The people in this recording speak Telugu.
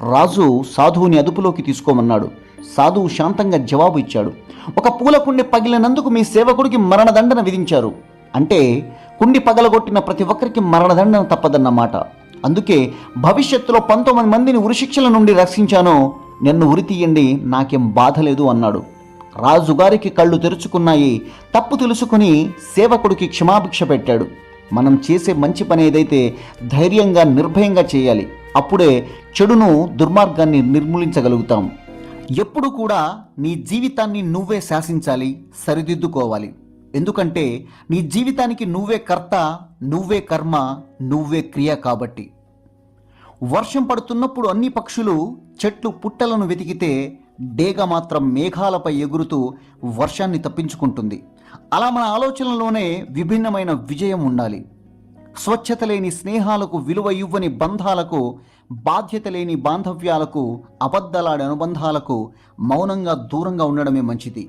రాజు సాధువుని అదుపులోకి తీసుకోమన్నాడు. సాధువు శాంతంగా జవాబు ఇచ్చాడు. ఒక పూల కుండి పగిలినందుకు మీ సేవకుడికి మరణదండన విధించారు. అంటే కుండి పగలగొట్టిన ప్రతి ఒక్కరికి మరణదండన తప్పదన్నమాట. అందుకే భవిష్యత్తులో 19 మందిని ఉరిశిక్షల నుండి రక్షించాను. నన్ను ఉరి తీయండి, నాకేం బాధ లేదు అన్నాడు. రాజుగారికి కళ్ళు తెరుచుకున్నాయి. తప్పు తెలుసుకుని సేవకుడికి క్షమాభిక్ష పెట్టాడు. మనం చేసే మంచి పని ఏదైతే ధైర్యంగా నిర్భయంగా చేయాలి. అప్పుడే చెడును, దుర్మార్గాన్ని నిర్మూలించగలుగుతాం. ఎప్పుడు కూడా నీ జీవితాన్ని నువ్వే శాసించాలి, సరిదిద్దుకోవాలి. ఎందుకంటే నీ జీవితానికి నువ్వే కర్త, నువ్వే కర్మ, నువ్వే క్రియ కాబట్టి. వర్షం పడుతున్నప్పుడు అన్ని పక్షులు చెట్లు పుట్టలను వెతికితే డేగ మాత్రం మేఘాలపై ఎగురుతూ వర్షాన్ని తప్పించుకుంటుంది. అలా మన ఆలోచనలోనే విభిన్నమైన విజయం ఉండాలి. స్వచ్ఛత లేని స్నేహాలకు, విలువ ఇవ్వని బంధాలకు, బాధ్యత లేని బాంధవ్యాలకు, అబద్ధలాడే అనుబంధాలకు మౌనంగా దూరంగా ఉండడమే మంచిది.